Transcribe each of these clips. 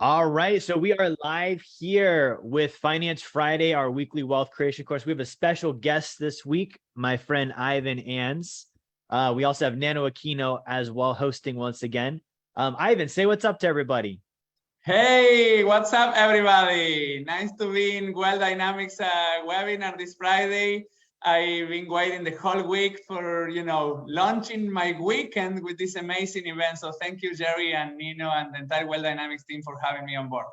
All right, so we are live here with Finance Friday, our weekly wealth creation course. We have a special guest this week, my friend Ivan Ans. We also have Neno Aquino as well hosting once again. Ivan, say what's up to everybody. Hey, what's up, everybody? Nice to be in Well Dynamics webinar this Friday. I've been waiting the whole week for, launching my weekend with this amazing event. So thank you, Jerry and Nino and the entire Well Dynamics team for having me on board.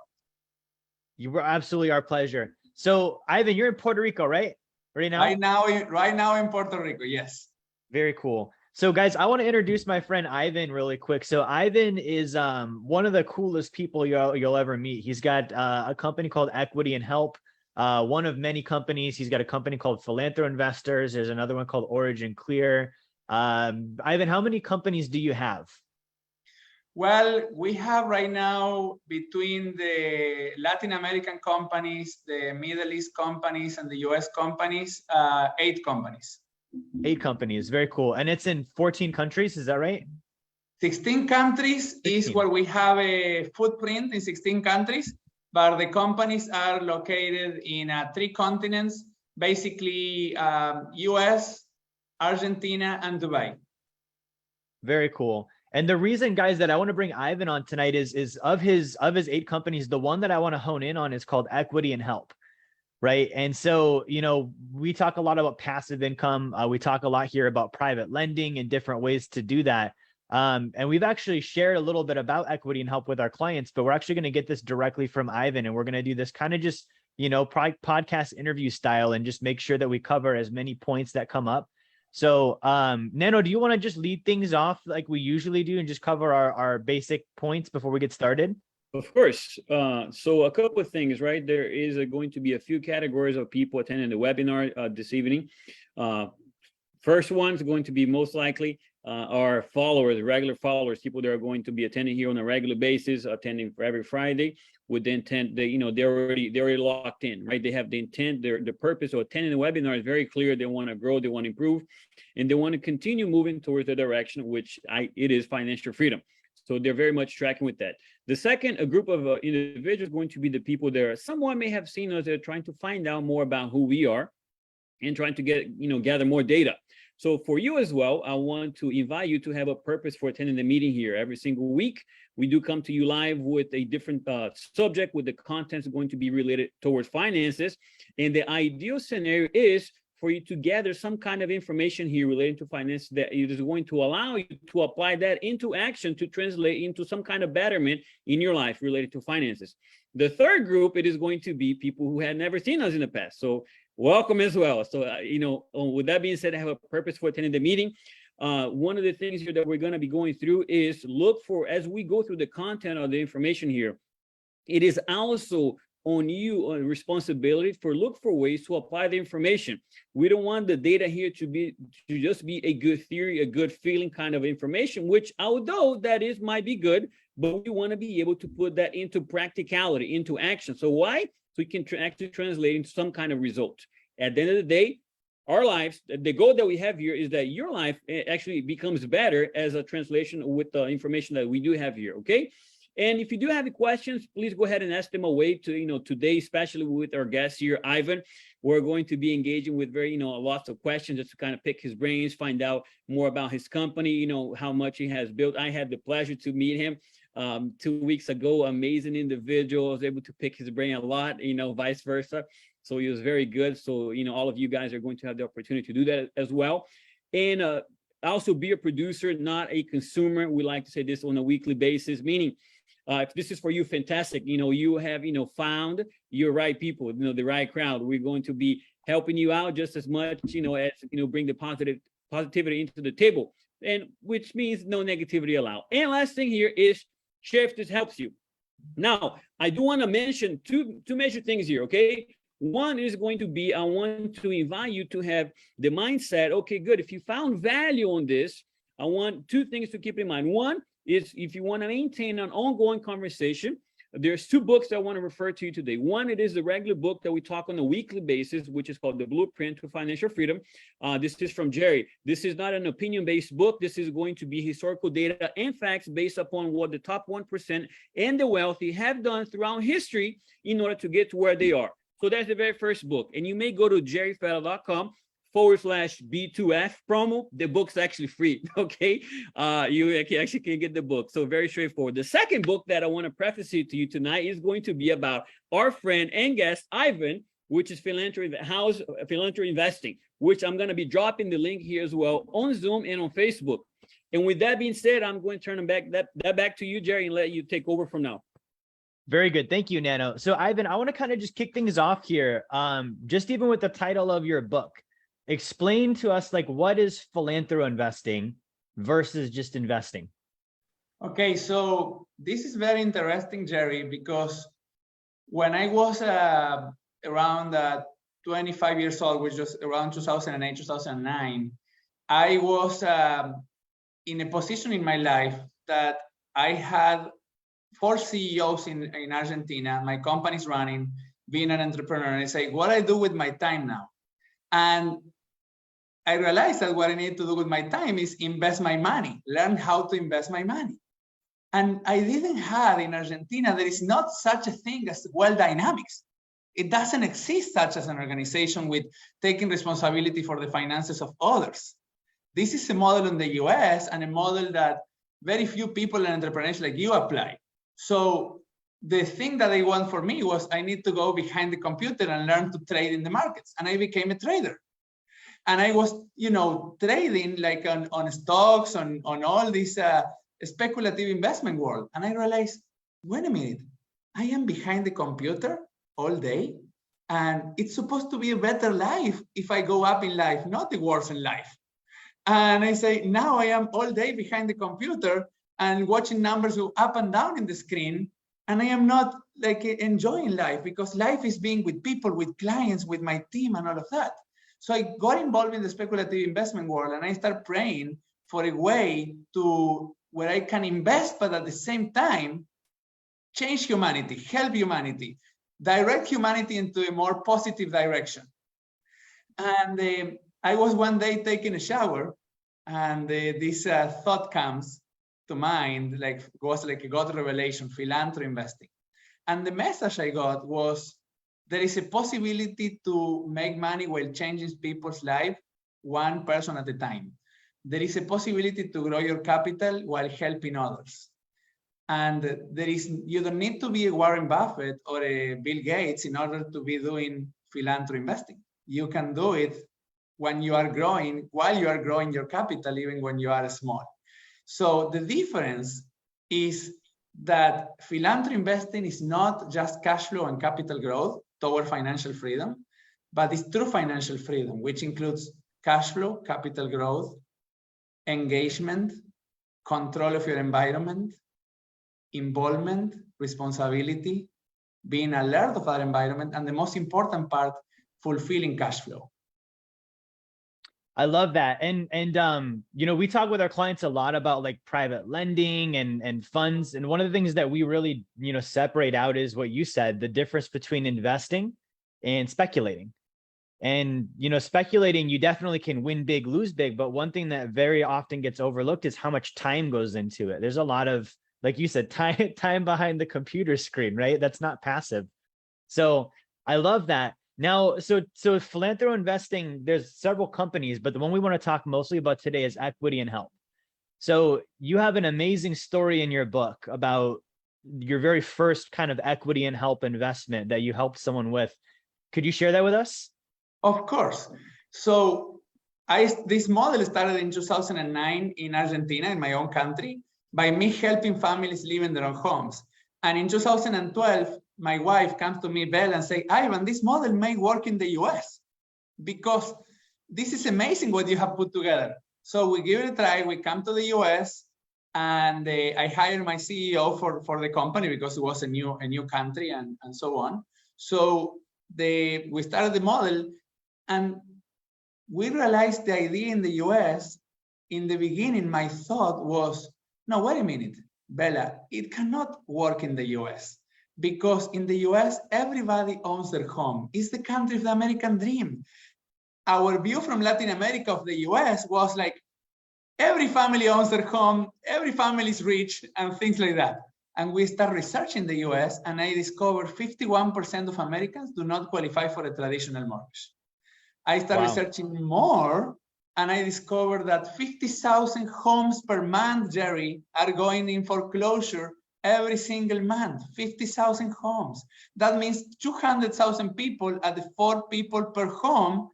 You were absolutely our pleasure. So Ivan, you're in Puerto Rico, right? Right now in Puerto Rico, yes. Very cool. So guys, I want to introduce my friend Ivan really quick. So Ivan is one of the coolest people you'll ever meet. He's got a company called Equity and Help. One of many companies. He's got a company called PhilanthroInvestors. There's another one called Origin Clear. Ivan, how many companies do you have? Well, we have right now between the Latin American companies, the Middle East companies, and the US companies, 8 companies. 8 companies. Very cool. And it's in 14 countries. Is that right? 16 countries 16. Is where we have a footprint in 16 countries. But the companies are located in 3 continents, basically US, Argentina, and Dubai. Very cool. And the reason, guys, that I want to bring Ivan on tonight is of his 8 companies, the one that I want to hone in on is called Equity and Help, right? And so, we talk a lot about passive income. We talk a lot here about private lending and different ways to do that. And we've actually shared a little bit about Equity and Help with our clients, but we're actually going to get this directly from Ivan, and we're going to do this kind of just, podcast interview style and just make sure that we cover as many points that come up. So, Neno, do you want to just lead things off like we usually do and just cover our basic points before we get started? Of course. So a couple of things, right? There is going to be a few categories of people attending the webinar this evening. First one's going to be most likely our followers, regular followers, people that are going to be attending here on a regular basis, attending for every Friday with the intent that, they're already locked in, right? They have the intent, the purpose of attending the webinar is very clear. They want to grow, they want to improve, and they want to continue moving towards the direction which it is financial freedom. So they're very much tracking with that. The second, a group of individuals going to be the people that someone may have seen us, they're trying to find out more about who we are and trying to get, gather more data. So for you as well, I want to invite you to have a purpose for attending the meeting here. Every single week, we do come to you live with a different subject, with the contents going to be related towards finances. And the ideal scenario is for you to gather some kind of information here related to finance that is going to allow you to apply that into action to translate into some kind of betterment in your life related to finances. The third group, it is going to be people who had never seen us in the past. So welcome as well. So, with that being said, I have a purpose for attending the meeting. One of the things here that we're going to be going through is look for, as we go through the content of the information here, it is also on you, on responsibility for look for ways to apply the information. We don't want the data here to just be a good theory, a good feeling kind of information, which although that might be good, but we want to be able to put that into practicality, into action. So why? So we can actually translate into some kind of result. At the end of the day, our lives, the goal that we have here is that your life actually becomes better as a translation with the information that we do have here, okay? And if you do have any questions, please go ahead and ask them away to, today, especially with our guest here, Ivan. We're going to be engaging with lots of questions just to kind of pick his brains, find out more about his company, how much he has built. I had the pleasure to meet him 2 weeks ago. Amazing individual. I was able to pick his brain a lot, vice versa. So he was very good. So, all of you guys are going to have the opportunity to do that as well. And also be a producer, not a consumer. We like to say this on a weekly basis, meaning if this is for you, fantastic. You have, found your right people, the right crowd. We're going to be helping you out just as much, as, bring the positivity into the table, and which means no negativity allowed. And last thing here is share if this helps you. Now, I do want to mention two major things here, okay? One is going to be, I want to invite you to have the mindset, okay, good. If you found value on this, I want 2 things to keep in mind. One is if you want to maintain an ongoing conversation, there's two books I want to refer to you today. One, it is the regular book that we talk on a weekly basis, which is called The Blueprint to Financial Freedom. This is from Jerry. This is not an opinion-based book. This is going to be historical data and facts based upon what the top 1% and the wealthy have done throughout history in order to get to where they are. So that's the very first book. And you may go to jerryfetta.com/B2F promo. The book's actually free, okay? You actually can get the book. So very straightforward. The second book that I want to preface it to you tonight is going to be about our friend and guest, Ivan, which is PhilanthroInvesting, which I'm going to be dropping the link here as well on Zoom and on Facebook. And with that being said, I'm going to turn that back to you, Jerry, and let you take over from now. Very good. Thank you, Neno. So Ivan, I want to kind of just kick things off here. Just even with the title of your book, explain to us, like, what is philanthro investing versus just investing? Okay, so this is very interesting, Jerry, because when I was around 25 years old, which was around 2008, 2009, I was in a position in my life that I had 4 CEOs in Argentina, my company's running, being an entrepreneur, and I say, what I do with my time now? And I realized that what I need to do with my time is invest my money, learn how to invest my money. And I didn't have in Argentina, there is not such a thing as Wealth Dynamics. It doesn't exist such as an organization with taking responsibility for the finances of others. This is a model in the US and a model that very few people in entrepreneurship like you apply. So the thing that they want for me was I need to go behind the computer and learn to trade in the markets. And I became a trader. And I was, trading like on stocks, on all this speculative investment world. And I realized, wait a minute, I am behind the computer all day. And it's supposed to be a better life if I go up in life, not the worse in life. And I say, now I am all day behind the computer and watching numbers go up and down in the screen. And I am not like enjoying life because life is being with people, with clients, with my team and all of that. So I got involved in the speculative investment world and I started praying for a way to where I can invest, but at the same time, change humanity, help humanity, direct humanity into a more positive direction. And I was one day taking a shower and this thought comes to mind, was like a God revelation, philanthro investing. And the message I got was, there is a possibility to make money while changing people's life, one person at a time. There is a possibility to grow your capital while helping others. And you don't need to be a Warren Buffett or a Bill Gates in order to be doing philanthro investing. You can do it when you are growing, while you are growing your capital, even when you are small. So the difference is that philanthro investing is not just cash flow and capital growth toward financial freedom, but it's true financial freedom, which includes cash flow, capital growth, engagement, control of your environment, involvement, responsibility, being alert of that environment, and the most important part, fulfilling cash flow. I love that. And we talk with our clients a lot about like private lending and funds. And one of the things that we really, separate out is what you said, the difference between investing and speculating. And, speculating, you definitely can win big, lose big. But one thing that very often gets overlooked is how much time goes into it. There's a lot of, like you said, time behind the computer screen, right? That's not passive. So I love that. Now, so philanthro investing, there's several companies, but the one we want to talk mostly about today is Equity and Help. So you have an amazing story in your book about your very first kind of equity and help investment that you helped someone with. Could you share that with us? Of course. So this model started in 2009 in Argentina, in my own country, by me helping families live in their own homes. And in 2012, my wife comes to me, Belle, and say, Ivan, this model may work in the US because this is amazing what you have put together. So we give it a try. We come to the US and I hired my CEO for the company because it was a new country and so on. So we started the model and we realized the idea in the US. In the beginning, my thought was, no, wait a minute, Bella, it cannot work in the US because in the US, everybody owns their home. It's the country of the American dream. Our view from Latin America of the US was like, every family owns their home, every family is rich, and things like that. And we start researching the US, and I discovered 51% of Americans do not qualify for a traditional mortgage. I started researching more, and I discovered that 50,000 homes per month, Jerry, are going in foreclosure every single month. 50,000 homes. That means 200,000 people at the 4 people per home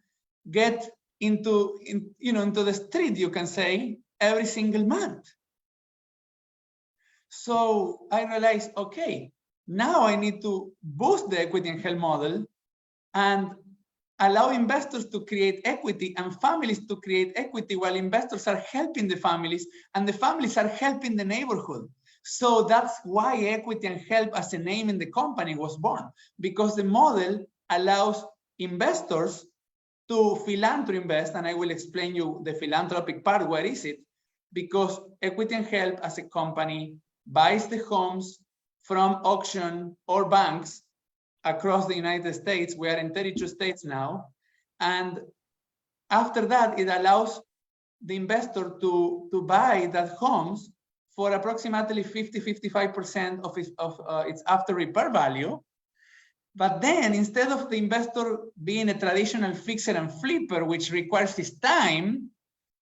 get into the street, you can say, every single month. So I realized, okay, now I need to boost the equity and health model and allow investors to create equity and families to create equity while investors are helping the families and the families are helping the neighborhood. So that's why equity and health as a name in the company was born, because the model allows investors to philanthroinvest, and I will explain you the philanthropic part, where is it? Because Equity and Help as a company buys the homes from auction or banks across the United States. We are in 32 states now. And after that, it allows the investor to buy that homes for approximately 50-55% of its after repair value. But then instead of the investor being a traditional fixer and flipper, which requires his time,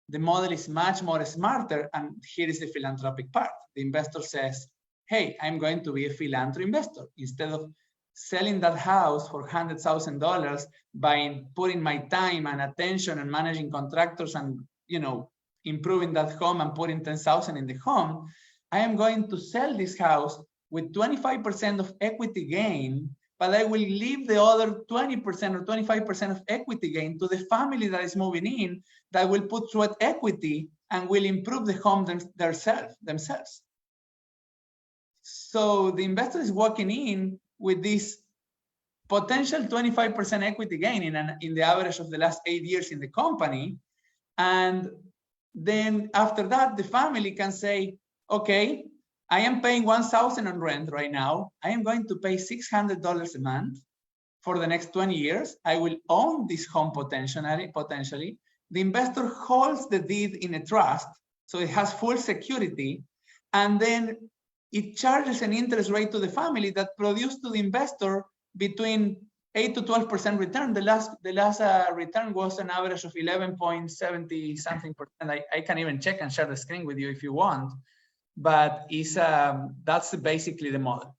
the model is much more smarter. And here is the philanthropic part. The investor says, hey, I'm going to be a philanthro investor. Instead of selling that house for $100,000 by putting my time and attention and managing contractors and, improving that home and putting 10,000 in the home, I am going to sell this house with 25% of equity gain, but I will leave the other 20% or 25% of equity gain to the family that is moving in, that will put sweat equity and will improve the home themselves. So the investor is walking in with this potential 25% equity gain in the average of the last 8 years in the company. And then after that, the family can say, okay, I am paying $1,000 on rent right now. I am going to pay $600 a month for the next 20 years. I will own this home potentially. The investor holds the deed in a trust, so it has full security. And then it charges an interest rate to the family that produces to the investor between 8 to 12% return. The last return was an average of 11.70 something percent. I can even check and share the screen with you if you want. But that's basically the model.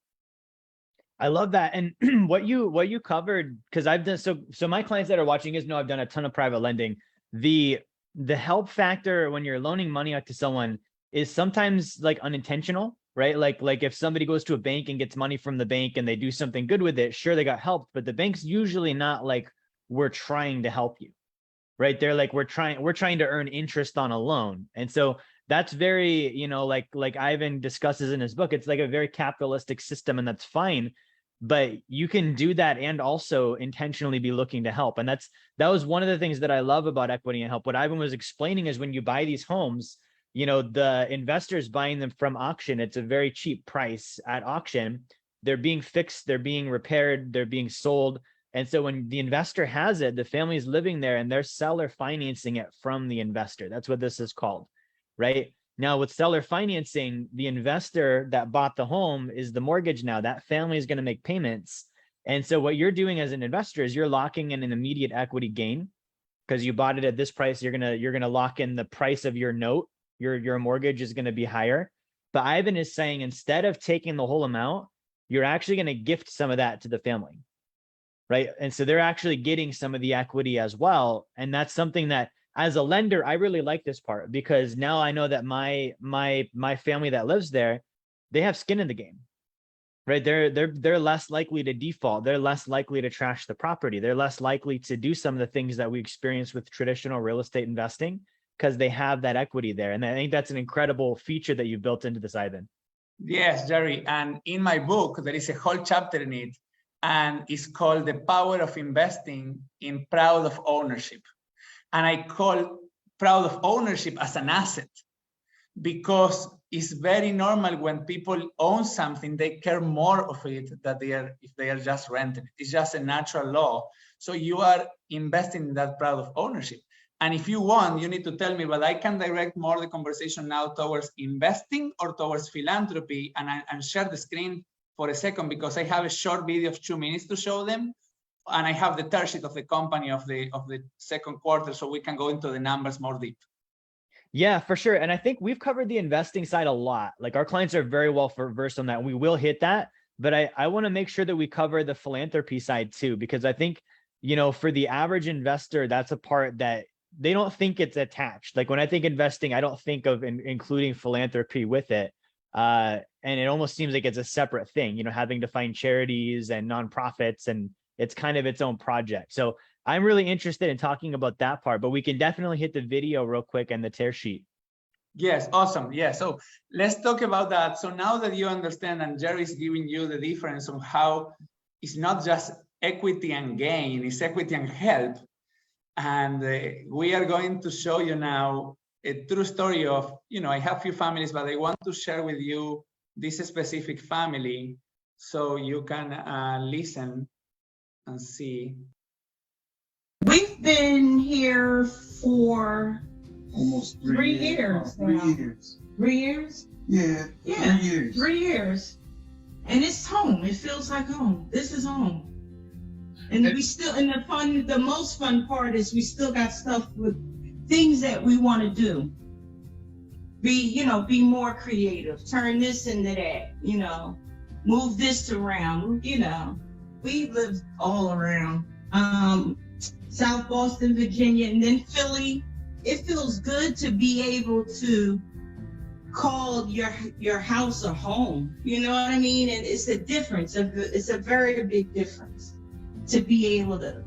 I love that. And what you covered, because I've done so my clients that are watching is know I've done a ton of private lending. The help factor when you're loaning money out to someone is sometimes like unintentional, right? Like if somebody goes to a bank and gets money from the bank and they do something good with it, sure, they got helped, but the bank's usually not like, we're trying to help you, right? They're like, we're trying to earn interest on a loan. And so that's very, like Ivan discusses in his book, it's like a very capitalistic system, and that's fine. But you can do that and also intentionally be looking to help. And that was one of the things that I love about Equity and Help. What Ivan was explaining is when you buy these homes, the investors buying them from auction, it's a very cheap price at auction. They're being fixed, they're being repaired, they're being sold. And so when the investor has it, the family's living there and they're seller financing it from the investor. That's what this is called, right? Now with seller financing, the investor that bought the home is the mortgage now. That family is going to make payments. And so what you're doing as an investor is you're locking in an immediate equity gain because you bought it at this price. You're gonna lock in the price of your note. Your mortgage is going to be higher. But Ivan is saying instead of taking the whole amount, you're actually going to gift some of that to the family, right? And so they're actually getting some of the equity as well. And that's something that as a lender, I really like this part because now I know that my family that lives there, they have skin in the game, right? They're less likely to default. They're less likely to trash the property. They're less likely to do some of the things that we experience with traditional real estate investing because they have that equity there. And I think that's an incredible feature that you've built into this, Ivan. Yes, Jerry. And in my book, there is a whole chapter in it, and it's called The Power of Investing in Proud of Ownership. And I call proud of ownership as an asset because it's very normal when people own something, they care more of it than if they are just renting. It's just a natural law. So you are investing in that proud of ownership. And if you want, you need to tell me, but I can direct more the conversation now towards investing or towards philanthropy, and share the screen for a second, because I have a short video of 2 minutes to show them. And I have the third sheet of the company of the second quarter, so we can go into the numbers more deep. Yeah, for sure. And I think we've covered the investing side a lot. Like our clients are very well versed on that. And we will hit that. But I want to make sure that we cover the philanthropy side too, because I think, you know, for the average investor, that's a part that they don't think it's attached. Like when I think investing, I don't think of including philanthropy with it. And it almost seems like it's a separate thing, you know, having to find charities and nonprofits, and it's kind of its own project. So I'm really interested in talking about that part, but we can definitely hit the video real quick and the tear sheet. Yes, awesome. Yeah, so let's talk about that. So now that you understand, and Jerry is giving you the difference on how it's not just equity and gain, it's equity and help. And we are going to show you now a true story of, you know, I have few families, but I want to share with you this specific family so you can listen and see. We've been here for almost 3 years. 3 now. years. 3 years? Yeah, Yeah, 3 years. 3 years. And it's home. It feels like home. This is home. And we still, and the most fun part is we still got stuff with things that we want to do. Be more creative. Turn this into that, move this around, We live all around. South Boston, Virginia, and then Philly. It feels good to be able to call your house a home. You know what I mean? And it's a difference. It's a very big difference to be able to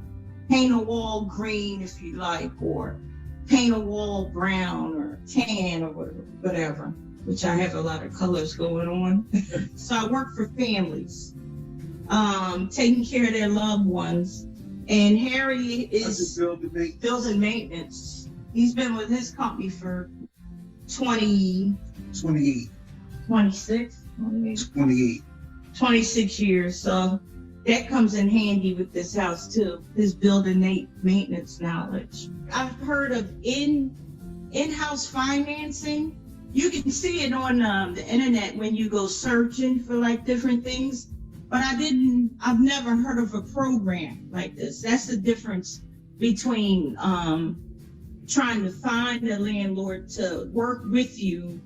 paint a wall green if you like, or paint a wall brown or tan or whatever, which I have a lot of colors going on. So I work for families, taking care of their loved ones. And Harry is building maintenance. He's been with his company for 26 years. So that comes in handy with this house too, his building maintenance knowledge. I've heard of in-house financing. You can see it on the internet when you go searching for like different things. But I've never heard of a program like this. That's the difference between trying to find a landlord to work with you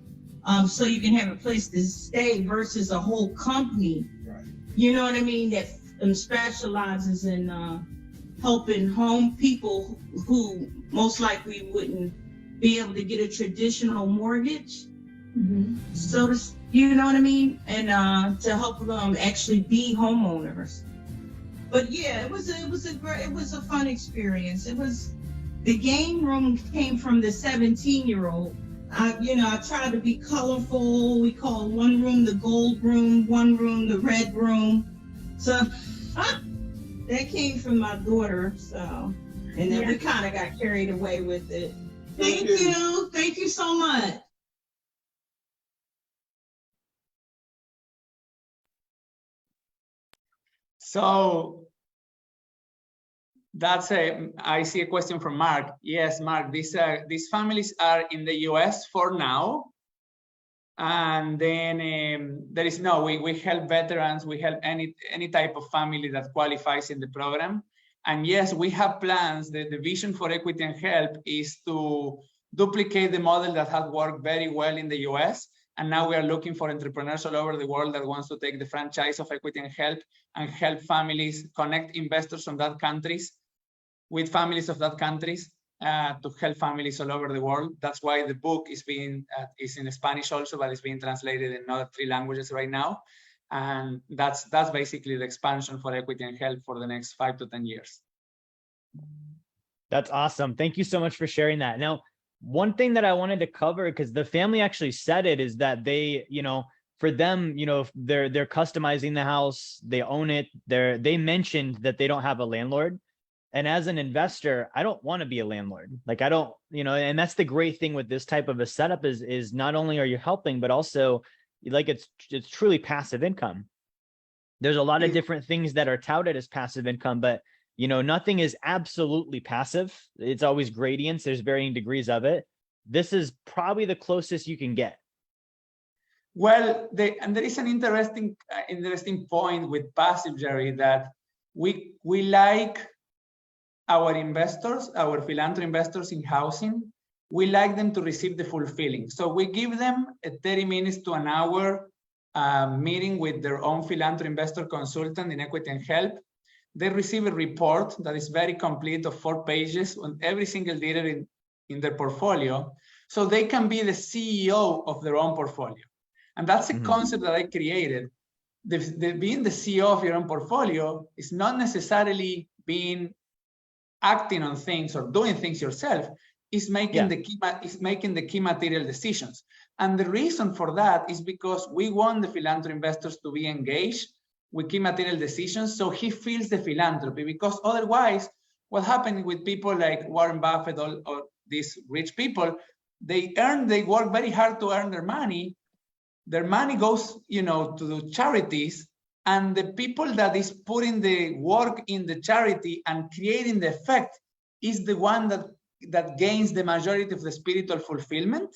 so you can have a place to stay versus a whole company. Right. You know what I mean? That specializes in helping home people who most likely wouldn't be able to get a traditional mortgage. Mm-hmm. So you know what I mean? And to help them actually be homeowners. But yeah, it was a fun experience. The game room came from the 17-year-old. I tried to be colorful. We called one room the gold room, one room the red room. So that came from my daughter. So, and then we kind of got carried away with it. Thank you so much. So I see a question from Mark. Yes, Mark, these families are in the US for now. And then we help veterans, we help any type of family that qualifies in the program. And yes, we have plans. The vision for Equity and Help is to duplicate the model that has worked very well in the US. And now we are looking for entrepreneurs all over the world that wants to take the franchise of Equity and help families, connect investors from that countries with families of that countries to help families all over the world. That's why the book is in Spanish also, but it's being translated in another 3 languages right now. And that's basically the expansion for Equity and Help for the next 5 to 10 years. That's awesome. Thank you so much for sharing that. Now, one thing that I wanted to cover, because the family actually said it, is that they, for them, if they're customizing the house, they own it. They mentioned that they don't have a landlord. And as an investor, I don't want to be a landlord. Like I don't, and that's the great thing with this type of a setup is not only are you helping, but also like it's truly passive income. There's a lot of different things that are touted as passive income, but nothing is absolutely passive. It's always gradients. There's varying degrees of it. This is probably the closest you can get. Well, and there is an interesting point with passive, Jerry, that we like our investors, our philanthro investors in housing, we like them to receive the full feeling. So we give them a 30 minutes to an hour meeting with their own philanthro investor consultant in Equity and Help. They receive a report that is very complete of 4 pages on every single dealer in their portfolio. So they can be the CEO of their own portfolio. And that's a concept that I created. Being the CEO of your own portfolio is not necessarily acting on things or doing things yourself. Is making the key material decisions. And the reason for that is because we want the philanthropy investors to be engaged with key material decisions, so he feels the philanthropy. Because otherwise, what happens with people like Warren Buffett or these rich people, they work very hard to earn their money. Their money goes, to the charities, and the people that is putting the work in the charity and creating the effect is the one that gains the majority of the spiritual fulfillment.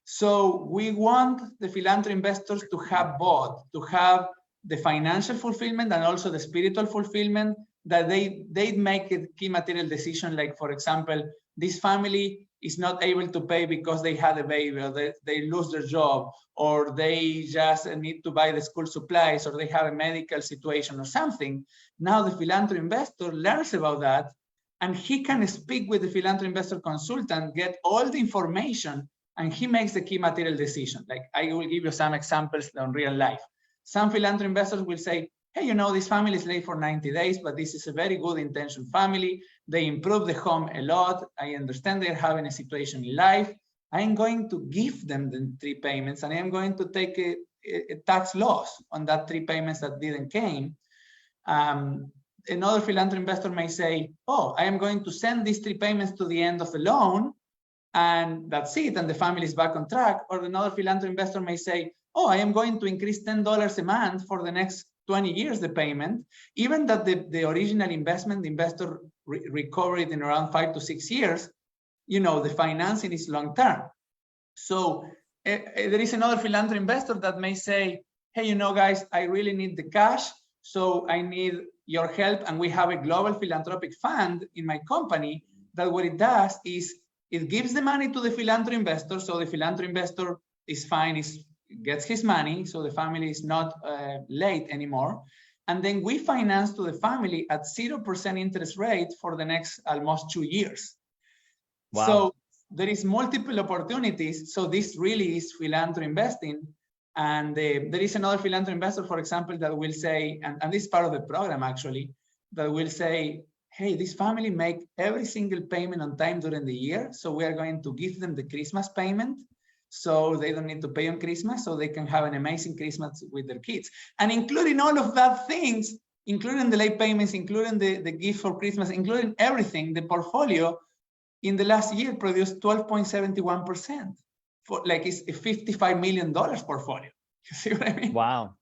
So we want the philanthropy investors to have both, to have the financial fulfillment and also the spiritual fulfillment, that they make a key material decision. Like, for example, this family is not able to pay because they had a baby, or they lose their job, or they just need to buy the school supplies, or they have a medical situation or something. Now the philanthropy investor learns about that, and he can speak with the philanthropy investor consultant, get all the information, and he makes the key material decision. Like, I will give you some examples on real life. Some philanthropy investors will say, hey, this family is late for 90 days, but this is a very good intention family. They improve the home a lot. I understand they're having a situation in life. I am going to give them the 3 payments, and I am going to take a tax loss on that 3 payments that didn't came. Another philanthropy investor may say, oh, I am going to send these 3 payments to the end of the loan, and that's it, and the family is back on track. Or another philanthropy investor may say, oh, I am going to increase $10 a month for the next 20 years, the payment, even that the original investment, the investor recovered in around 5 to 6 years, the financing is long term. So there is another philanthropy investor that may say, hey, guys, I really need the cash, so I need your help. And we have a global philanthropic fund in my company that what it does is it gives the money to the philanthropy investor, so the philanthropy investor is fine, gets his money, so the family is not late anymore. And then we finance to the family at 0% interest rate for the next almost 2 years. Wow. So there is multiple opportunities. So this really is philanthropy investing. And there is another philanthropy investor, for example, that will say, and this is part of the program actually, that will say, hey, this family make every single payment on time during the year. So we are going to give them the Christmas payment, so they don't need to pay on Christmas, so they can have an amazing Christmas with their kids. And including all of that things, including the late payments, including the gift for Christmas, including everything, the portfolio in the last year produced 12.71%. For like it's a $55 million portfolio. You see what I mean? Wow.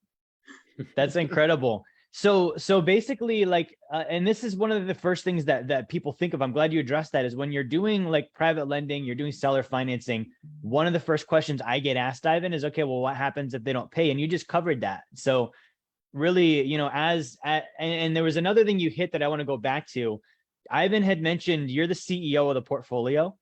That's incredible. So basically, like, and this is one of the first things that people think of. I'm glad you addressed that, is when you're doing like private lending, you're doing seller financing. One of the first questions I get asked, Ivan, is, okay, well, what happens if they don't pay? And you just covered that. So really, and there was another thing you hit that I want to go back to. Ivan had mentioned you're the CEO of the portfolio,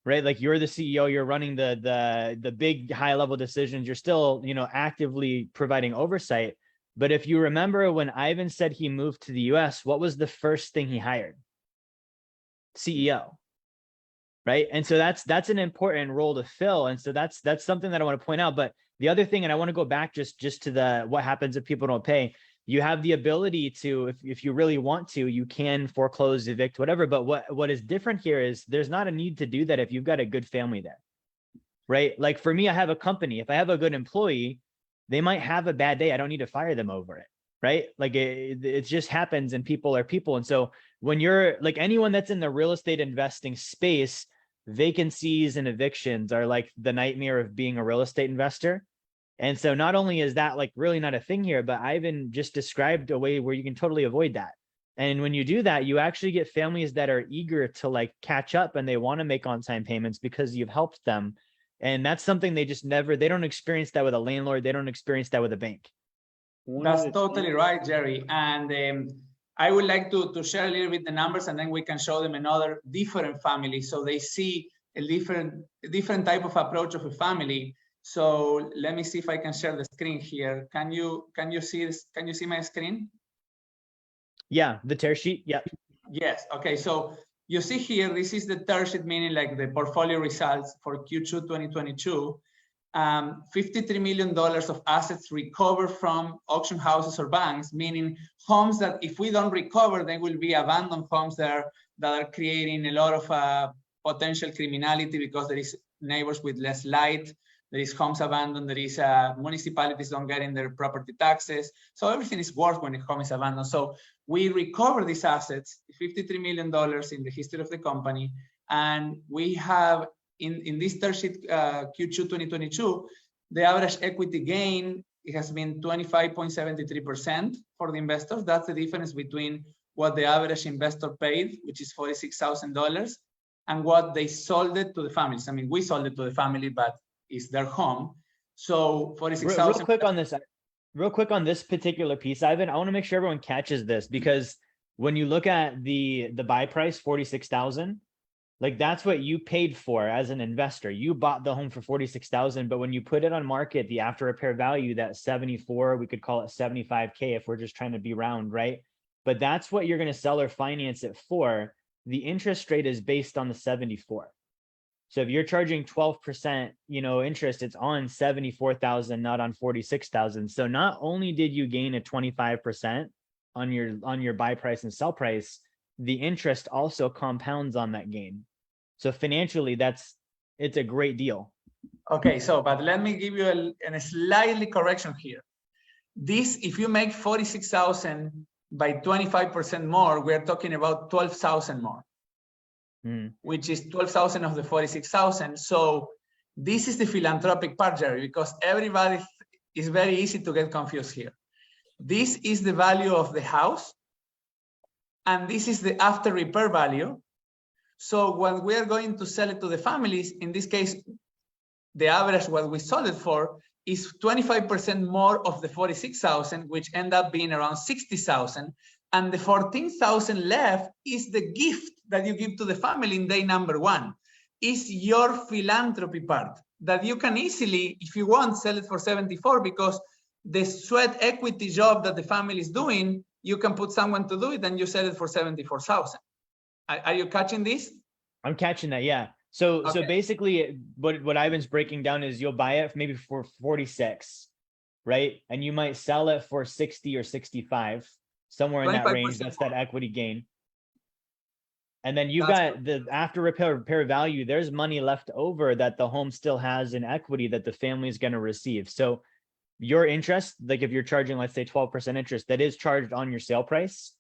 right? Like you're the CEO, you're running the big high level decisions. You're still, actively providing oversight. But if you remember when Ivan said he moved to the US, what was the first thing he hired? CEO, right? And so that's an important role to fill. And so that's something that I want to point out. But the other thing, and I want to go back just to what happens if people don't pay. You have the ability to, if you really want to, you can foreclose, evict, whatever. But what is different here is there's not a need to do that if you've got a good family there, right? Like for me, I have a company. If I have a good employee, they might have a bad day. I don't need to fire them over it, right? Like it just happens, and people are people. And so when you're like anyone that's in the real estate investing space, vacancies and evictions are like the nightmare of being a real estate investor. And so not only is that like really not a thing here, but Ivan just described a way where you can totally avoid that. And when you do that, you actually get families that are eager to like catch up and they want to make on-time payments because you've helped them. And that's something they just never, they don't experience that with a landlord. They don't experience that with a bank. That's totally right, Jerry. And I would like to share a little bit the numbers, and then we can show them another different family so they see a different type of approach of a family. So let me see if I can share the screen here. Can you see this? Can you see my screen? Yeah, the tear sheet. Yeah. Yes. Okay. So you see here, this is the tear sheet, meaning like the portfolio results for Q2 2022. $53 million of assets recovered from auction houses or banks, meaning homes that if we don't recover, they will be abandoned homes that are creating a lot of potential criminality because there is neighbors with less light, there is homes abandoned, there is municipalities don't get in their property taxes. So everything is worse when a home is abandoned. So we recover these assets, $53 million in the history of the company. And we have in this third sheet, Q2 2022, the average equity gain, it has been 25.73% for the investors. That's the difference between what the average investor paid, which is $46,000, and what they sold it to the families. I mean, we sold it to the family, but it's their home. So 46,000. Real quick on this particular piece, Ivan, I want to make sure everyone catches this, because when you look at the buy price, 46,000, like that's what you paid for as an investor. You bought the home for 46,000, but when you put it on market, the after repair value, that 74, we could call it 75K if we're just trying to be round, right? But that's what you're going to sell or finance it for. The interest rate is based on the 74. So if you're charging 12%, interest, it's on 74,000, not on 46,000. So not only did you gain a 25% on your buy price and sell price, the interest also compounds on that gain. So financially, it's a great deal. Okay, but let me give you a slightly correction here. This, if you make 46,000 by 25% more, we're talking about 12,000 more, which is 12,000 of the 46,000. So this is the philanthropic part, Jerry, because everybody is very easy to get confused here. This is the value of the house, and this is the after repair value. So when we are going to sell it to the families, in this case, the average what we sold it for is 25% more of the 46,000, which end up being around 60,000. And the 14,000 left is the gift that you give to the family in day number one. Is your philanthropy part that you can easily, if you want, sell it for 74, because the sweat equity job that the family is doing, you can put someone to do it and you sell it for 74,000. Are you catching this? I'm catching that, yeah. So basically what Ivan's breaking down is you'll buy it maybe for 46, right? And you might sell it for 60 or 65, somewhere in that range. That's that equity gain. And then you've got the after repair value. There's money left over that the home still has in equity that the family is going to receive. So your interest, like if you're charging, let's say 12% interest, that is charged on your sale price.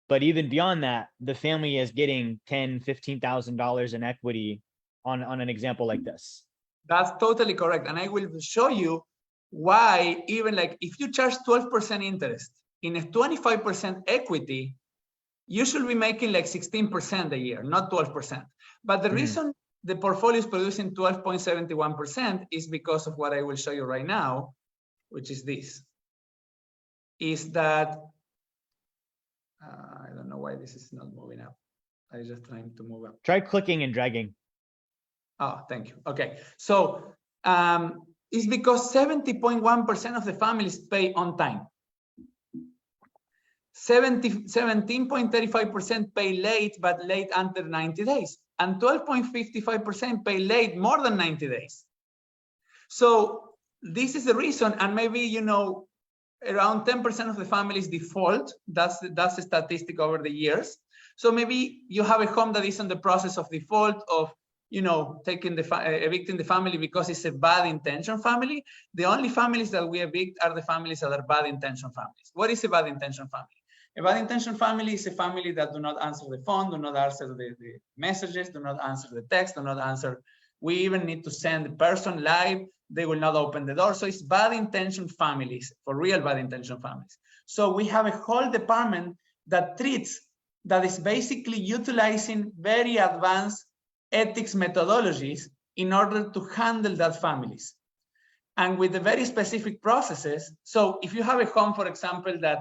But even beyond that, the family is getting $10,000, $15,000 in equity on an example like this. That's totally correct. And I will show you why, even like if you charge 12% interest in a 25% equity, you should be making like 16% a year, not 12%. But the reason the portfolio is producing 12.71% is because of what I will show you right now, which is this, is that, I don't know why this is not moving up. I'm just trying to move up. Try clicking and dragging. Oh, thank you. Okay. So it's because 70.1% of the families pay on time. 17.35% pay late, but late under 90 days. And 12.55% pay late more than 90 days. So this is the reason, and maybe, around 10% of the families default. That's the statistic over the years. So maybe you have a home that is in the process of default, of evicting the family because it's a bad intention family. The only families that we evict are the families that are bad intention families. What is a bad intention family? A bad intention family is a family that do not answer the phone, do not answer the messages, do not answer the text, do not answer. We even need to send the person live. They will not open the door. So it's bad intention families, for real bad intention families. So we have a whole department that is basically utilizing very advanced ethics methodologies in order to handle that families. And with the very specific processes. So if you have a home, for example, that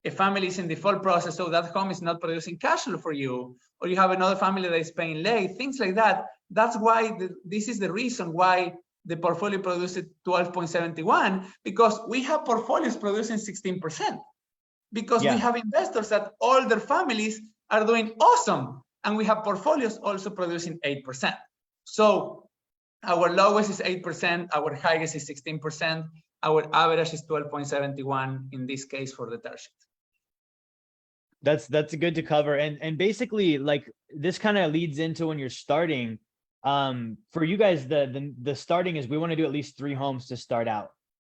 a family is in default process, so that home is not producing cash flow for you, or you have another family that is paying late, things like that. That's why this is the reason why the portfolio produces 12.71, because we have portfolios producing 16%. Because we have investors that all their families are doing awesome, and we have portfolios also producing 8%. So our lowest is 8%, our highest is 16%, our average is 12.71 in this case for the third sheet. That's good to cover. And basically, like, this kind of leads into when you're starting. For you guys, the starting is we want to do at least 3 homes to start out.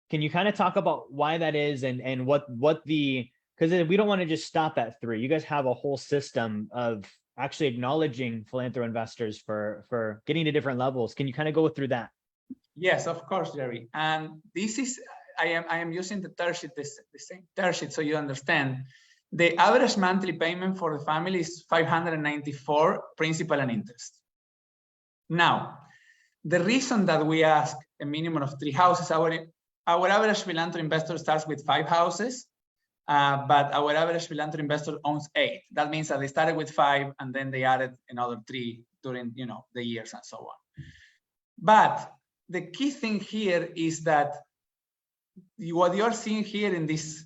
Can you kind of talk about why that is, and what the, because we don't want to just stop at 3. You guys have a whole system of actually acknowledging philanthro investors for getting to different levels. Can you kind of go through that? Yes, of course, Jerry. And this is, I am using the third sheet, the same third sheet, so you understand. The average monthly payment for the family is $594 principal and interest. Now, the reason that we ask a minimum of 3 houses, our average philanthro investor starts with 5 houses, but our average philanthro investor owns 8. That means that they started with 5 and then they added another 3 during the years and so on. But the key thing here is that what you're seeing here in this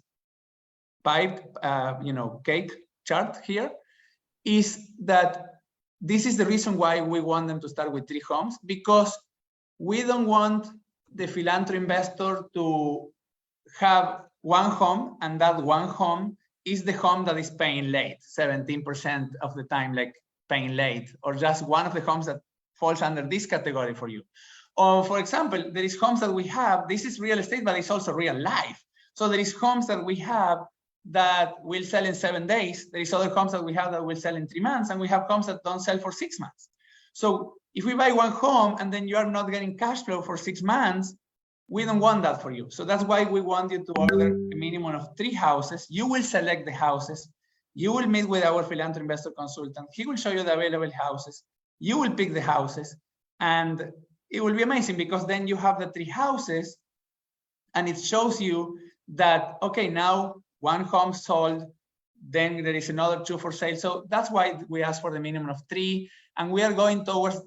pipe, cake chart here, is that this is the reason why we want them to start with 3 homes, because we don't want the philanthro investor to have 1 home, and that 1 home is the home that is paying late, 17% of the time, like paying late, or just one of the homes that falls under this category for you. Or for example, there is homes that we have, this is real estate, but it's also real life. So there is homes that we have that will sell in 7 days. There is other homes that we have that will sell in 3 months, and we have homes that don't sell for 6 months. So if we buy 1 home and then you are not getting cash flow for 6 months, we don't want that for you. So that's why we want you to order a minimum of 3 houses. You will select the houses. You will meet with our philanthro investor consultant. He will show you the available houses. You will pick the houses, and it will be amazing, because then you have the 3 houses and it shows you that, okay, now 1 home sold, then there is another 2 for sale. So that's why we ask for the minimum of 3. And we are going towards,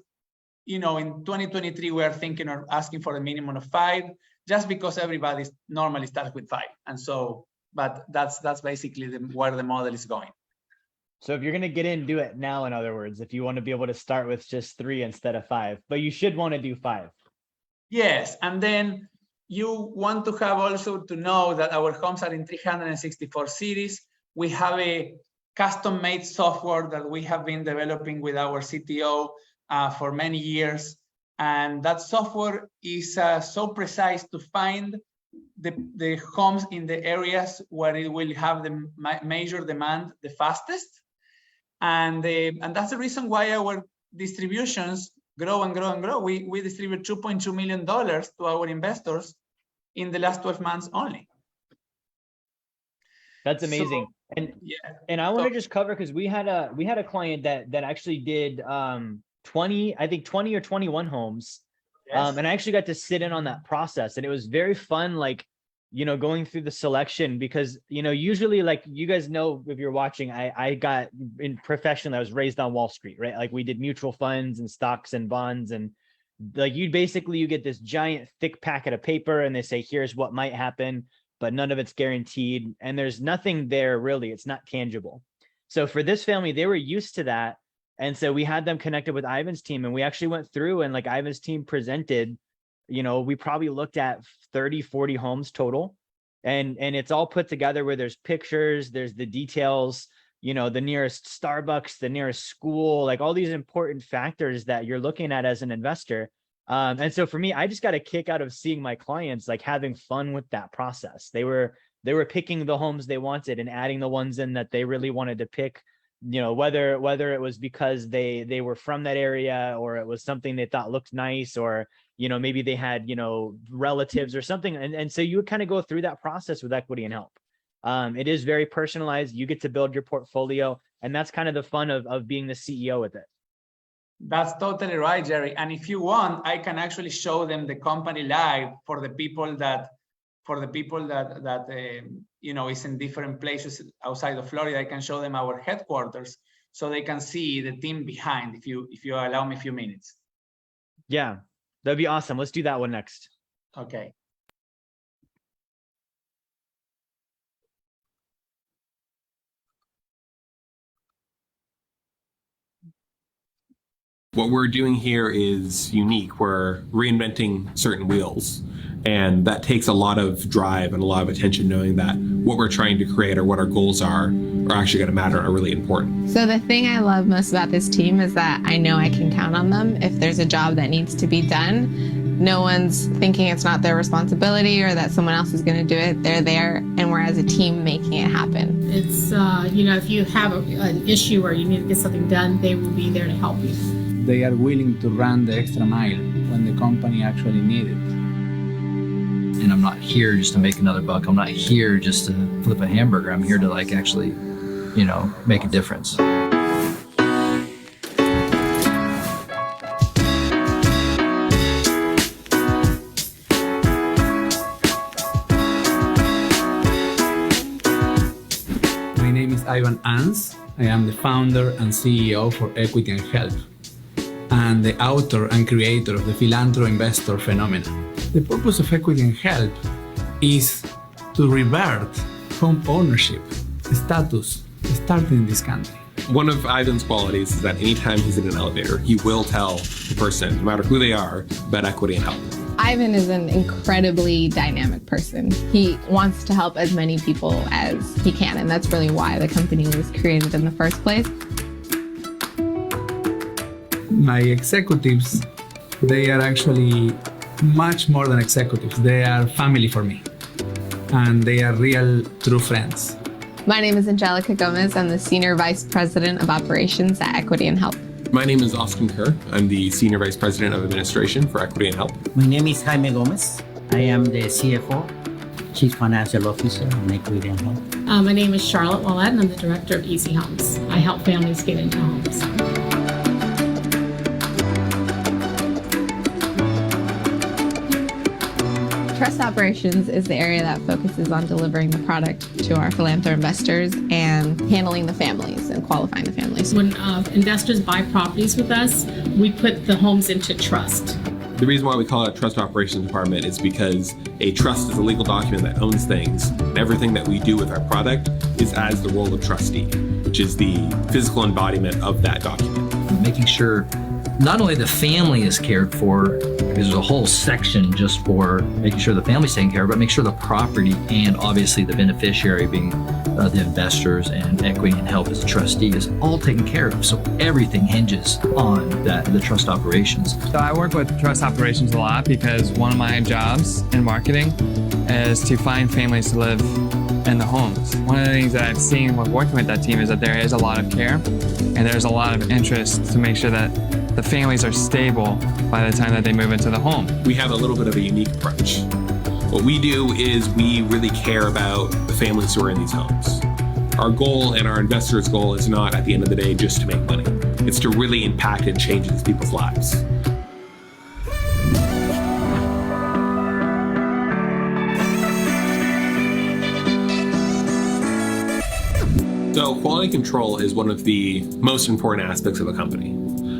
in 2023, we are thinking of asking for a minimum of 5, just because everybody normally starts with 5. And so, but that's basically where the model is going. So if you're going to get in, do it now. In other words, if you want to be able to start with just 3 instead of 5, but you should want to do 5. Yes. And then you want to have also to know that our homes are in 364 cities. We have a custom-made software that we have been developing with our CTO for many years. And that software is so precise to find the homes in the areas where it will have the major demand the fastest. And that's the reason why our distributions grow and grow and grow. We distribute $2.2 million to our investors in the last 12 months only. That's amazing. So, and I want to just cover, because we had a client that actually did 20 or 21 homes. Yes. And I actually got to sit in on that process, and it was very fun, like, going through the selection, because, usually, like, you guys know, if you're watching, I got in professionally, I was raised on Wall Street, right? Like, we did mutual funds and stocks and bonds, and like, you get this giant thick packet of paper, and they say, here's what might happen, but none of it's guaranteed. And there's nothing there, really. It's not tangible. So for this family, they were used to that. And so we had them connected with Ivan's team, and we actually went through, and like Ivan's team presented, we probably looked at 30, 40 homes total. And it's all put together where there's pictures, there's the details, the nearest Starbucks, the nearest school, like all these important factors that you're looking at as an investor. And so for me, I just got a kick out of seeing my clients like having fun with that process. They were they were picking the homes they wanted and adding the ones in that they really wanted to pick, whether it was because they were from that area, or it was something they thought looked nice, or maybe they had relatives or something, and so you would kind of go through that process with Equity and Help. It is very personalized. You get to build your portfolio, and that's kind of the fun of being the CEO with it. That's totally right, Jerry. And if you want, I can actually show them the company live for the people that is in different places outside of Florida. I can show them our headquarters so they can see the team behind, if you allow me a few minutes. Yeah, that'd be awesome. Let's do that one next. Okay. What we're doing here is unique. We're reinventing certain wheels, and that takes a lot of drive and a lot of attention, knowing that what we're trying to create or what our goals are actually going to matter and are really important. So the thing I love most about this team is that I know I can count on them. If there's a job that needs to be done, no one's thinking it's not their responsibility or that someone else is going to do it. They're there, and we're as a team making it happen. It's, if you have an issue or you need to get something done, they will be there to help you. They are willing to run the extra mile when the company actually needs it. And I'm not here just to make another buck. I'm not here just to flip a hamburger. I'm here to actually, make a difference. My name is Ivan Ans. I am the founder and CEO for Equity and Help, and the author and creator of the PhilanthroInvestor Phenomena. The purpose of Equity and Help is to revert home ownership status starting in this country. One of Ivan's qualities is that anytime he's in an elevator, he will tell the person, no matter who they are, about Equity and Help. Ivan is an incredibly dynamic person. He wants to help as many people as he can, and that's really why the company was created in the first place. My executives, they are actually much more than executives. They are family for me, and they are real, true friends. My name is Angelica Gomez. I'm the Senior Vice President of Operations at Equity and Help. My name is Austin Kerr. I'm the Senior Vice President of Administration for Equity and Help. My name is Jaime Gomez. I am the CFO, Chief Financial Officer of Equity and Help. My name is Charlotte Willett, and I'm the Director of Easy Homes. I help families get into homes. Trust operations is the area that focuses on delivering the product to our philanthro investors and handling the families and qualifying the families. When investors buy properties with us, we put the homes into trust. The reason why we call it a trust operations department is because a trust is a legal document that owns things, and everything that we do with our product is as the role of trustee, which is the physical embodiment of that document. Making sure not only the family is cared for, because there's a whole section just for making sure the family's taken care of, but make sure the property and obviously the beneficiary being the investors and Equity and Help as a trustee is all taken care of. So everything hinges on the trust operations. So I work with trust operations a lot because one of my jobs in marketing is to find families to live in the homes. One of the things that I've seen when working with that team is that there is a lot of care and there's a lot of interest to make sure that the families are stable by the time that they move into the home. We have a little bit of a unique approach. What we do is we really care about the families who are in these homes. Our goal and our investors' goal is not at the end of the day just to make money. It's to really impact and change these people's lives. So quality control is one of the most important aspects of a company.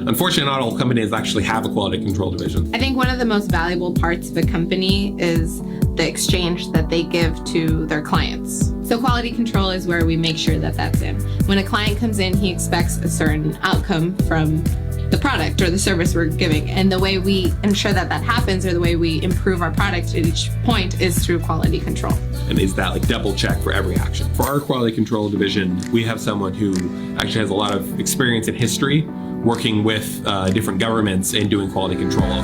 Unfortunately, not all companies actually have a quality control division. I think one of the most valuable parts of a company is the exchange that they give to their clients. So quality control is where we make sure that that's in. When a client comes in, he expects a certain outcome from the product or the service we're giving. And the way we ensure that that happens, or the way we improve our product at each point, is through quality control. And is that like double check for every action? For our quality control division, we have someone who actually has a lot of experience and history working with different governments and doing quality control.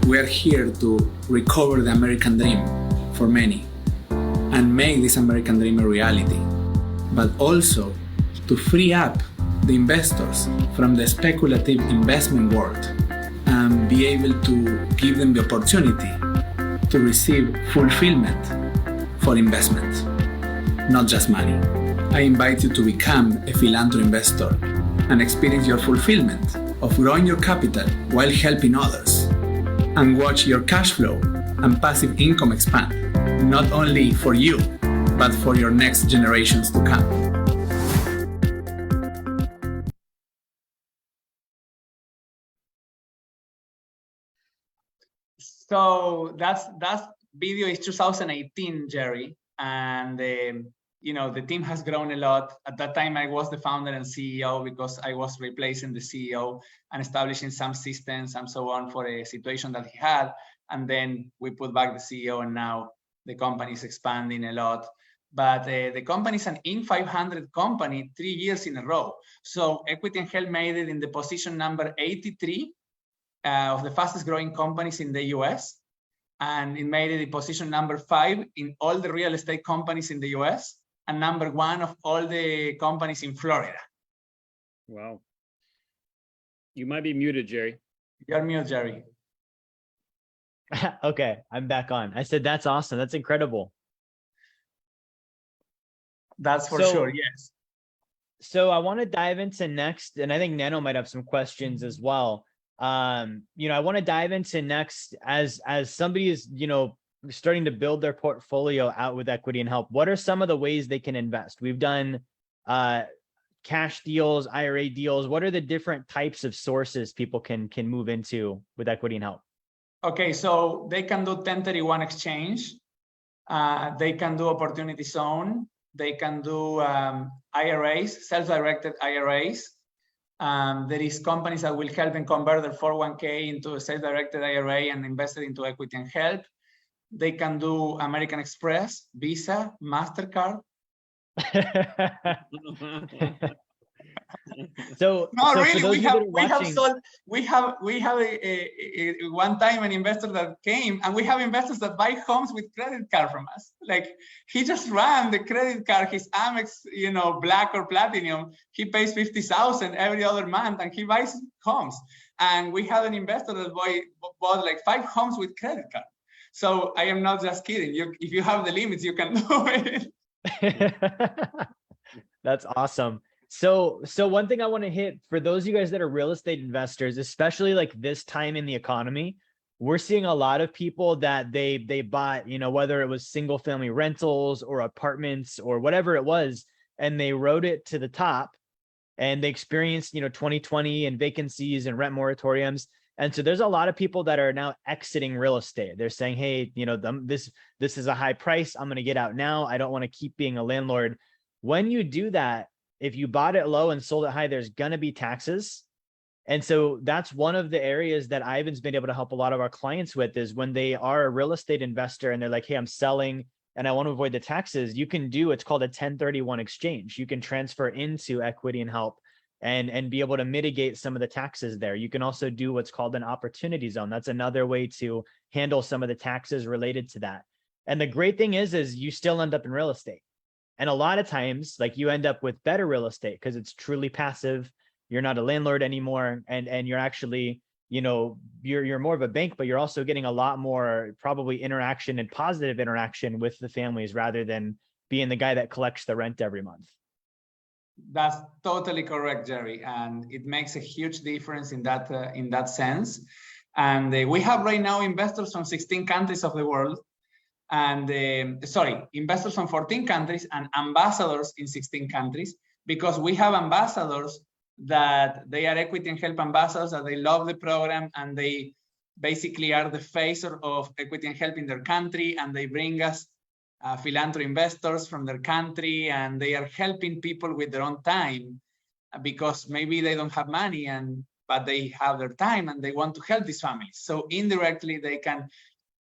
we are here to recover the American dream for many and make this American dream a reality, but also to free up the investors from the speculative investment world and be able to give them the opportunity to receive fulfillment for investment, not just money. I invite you to become a Philanthro investor and experience your fulfillment of growing your capital while helping others, and watch your cash flow and passive income expand, not only for you, but for your next generations to come. So that video is 2018, Jerry, and the team has grown a lot. At that time, I was the founder and CEO because I was replacing the CEO and establishing some systems and so on for a situation that he had. And then we put back the CEO, and now the company is expanding a lot. But the company is an Inc.500 company 3 years in a row. So Equity and Health made it in the position number 83 of the fastest growing companies in the US. And it made it in position number 5 in all the real estate companies in the US, and number 1 of all the companies in Florida. Wow. You might be muted, Jerry. You're muted, Jerry. Okay, I'm back on. I said, that's awesome. That's incredible. That's for sure, yes. So I want to dive into next, and I think Neno might have some questions as well. I want to dive into next as somebody is, starting to build their portfolio out with Equity and Help. What are some of the ways they can invest? We've done cash deals, IRA deals. What are the different types of sources people can move into with Equity and Help? Okay, so they can do 1031 exchange. They can do opportunity zone. They can do IRAs, self-directed IRAs. There is companies that will help them convert their 401k into a self-directed IRA and invest it into Equity and Help. They can do American Express, Visa, MasterCard. So no, so really, we have one time an investor that came, and we have investors that buy homes with credit card from us. Like, he just ran the credit card, his Amex, Black or Platinum. He pays $50,000 every other month, and he buys homes. And we had an investor that bought like 5 homes with credit card. So I am not just kidding. If you have the limits, you can do it. That's awesome. So one thing I want to hit for those of you guys that are real estate investors, especially like this time in the economy, we're seeing a lot of people that they bought, whether it was single family rentals or apartments or whatever it was, and they wrote it to the top, and they experienced, 2020 and vacancies and rent moratoriums. And so there's a lot of people that are now exiting real estate. They're saying, hey, this is a high price. I'm going to get out now. I don't want to keep being a landlord. When you do that, if you bought it low and sold it high, there's going to be taxes. And so that's one of the areas that Ivan's been able to help a lot of our clients with, is when they are a real estate investor and they're like, hey, I'm selling and I want to avoid the taxes. You can do, it's called a 1031 exchange. You can transfer into Equity and Help and be able to mitigate some of the taxes there. You can also do what's called an opportunity zone. That's another way to handle some of the taxes related to that. And the great thing is you still end up in real estate. And a lot of times, like, you end up with better real estate because it's truly passive. You're not a landlord anymore. And you're actually, you're more of a bank, but you're also getting a lot more probably interaction and positive interaction with the families rather than being the guy that collects the rent every month. That's totally correct, Jerry. And it makes a huge difference in that sense. And we have right now investors from 16 countries of the world. And investors from 14 countries and ambassadors in 16 countries, because we have ambassadors that they are Equity and Help ambassadors, that they love the program, and they basically are the face of Equity and Help in their country, and they bring us philanthro investors from their country, and they are helping people with their own time because maybe they don't have money, but they have their time and they want to help these families. So indirectly, they can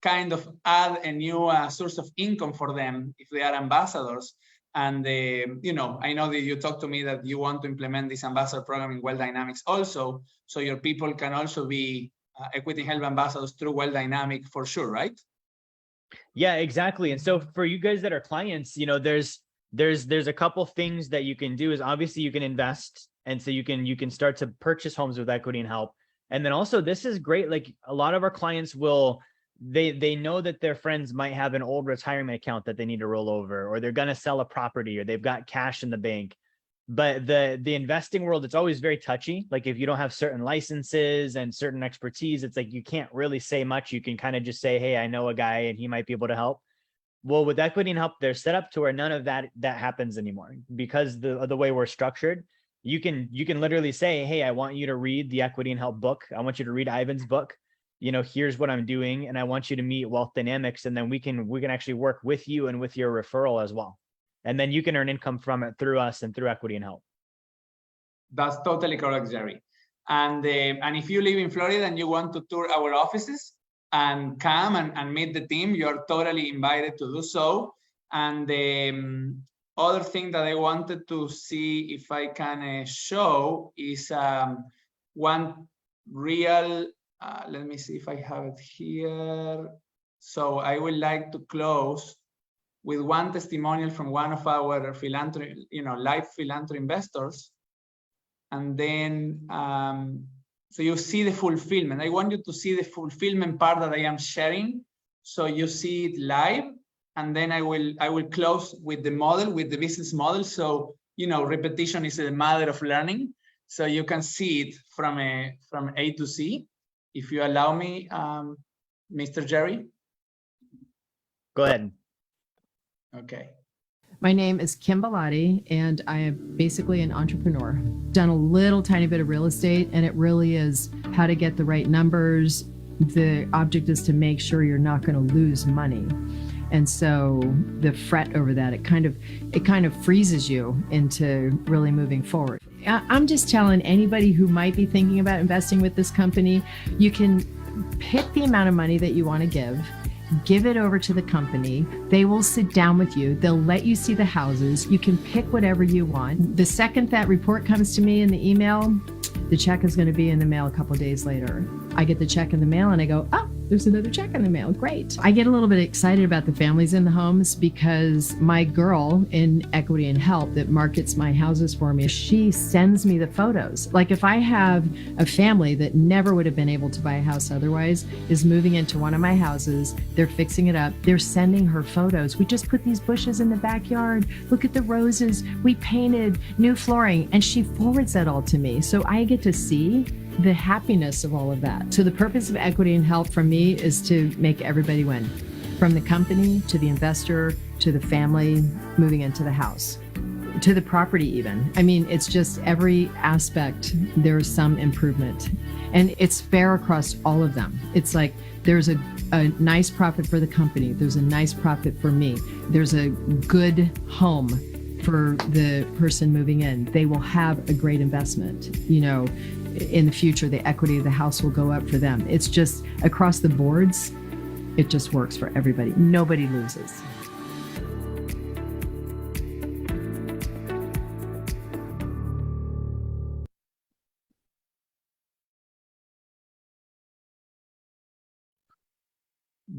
kind of add a new source of income for them if they are ambassadors. And I know that you talked to me that you want to implement this ambassador program in Wealth Dynamics also, so your people can also be Equity Help ambassadors through Well Dynamic for sure, right? Yeah, exactly. And so for you guys that are clients, you know, there's a couple things that you can do. Is obviously you can invest, and so you can start to purchase homes with Equity and Help. And then also this is great. Like a lot of our clients will, they know that their friends might have an old retirement account that they need to roll over, or they're going to sell a property, or they've got cash in the bank. But the investing world, it's always very touchy. Like if you don't have certain licenses and certain expertise, it's like you can't really say much. You can kind of just say, hey, I know a guy and he might be able to help. Well, with Equity and Help, they're set up to where none of that happens anymore, because the way we're structured. You can literally say, hey, I want you to read the Equity and Help book. I want you to read Ivan's book. You know, here's what I'm doing, and I want you to meet Wealth Dynamics, and then we can actually work with you and with your referral as well. And then you can earn income from it through us and through Equity and Help. That's totally correct, Jerry. And if you live in Florida and you want to tour our offices and come and meet the team, you're totally invited to do so. And the other thing that I wanted to see if I can show is one real, let me see if I have it here. So I would like to close with one testimonial from one of our live philanthro investors. And then, so you see the fulfillment. I want you to see the fulfillment part that I am sharing. So you see it live, and then I will close with the model, with the business model. So, you know, repetition is the mother of learning. So you can see it from A to Z. If you allow me, Mr. Jerry. Go ahead. Okay. My name is Kim Bellotti, and I am basically an entrepreneur. Done a little tiny bit of real estate, and it really is how to get the right numbers. The object is to make sure you're not going to lose money. And so the fret over that, it kind of freezes you into really moving forward. I'm just telling anybody who might be thinking about investing with this company, you can pick the amount of money that you want to give it over to the company. They will sit down with you. They'll let you see the houses. You can pick whatever you want. The second that report comes to me in the email, the check is going to be in the mail a couple of days later. I get the check in the mail and I go, oh, there's another check in the mail. Great. I get a little bit excited about the families in the homes because my girl in Equity and Help that markets my houses for me, she sends me the photos. Like if I have a family that never would have been able to buy a house otherwise is moving into one of my houses, they're fixing it up, they're sending her photos. We just put these bushes in the backyard. Look at the roses. We painted new flooring, and she forwards that all to me. So I get to see the happiness of all of that. So the purpose of Equity and Help from me is to make everybody win, from the company to the investor to the family moving into the house to the property even. I mean, it's just every aspect there's some improvement, and it's fair across all of them. It's like there's a nice profit for the company, there's a nice profit for me, there's a good home for the person moving in. They will have a great investment. You know, in the future, the equity of the house will go up for them. It's just across the boards, it just works for everybody. Nobody loses.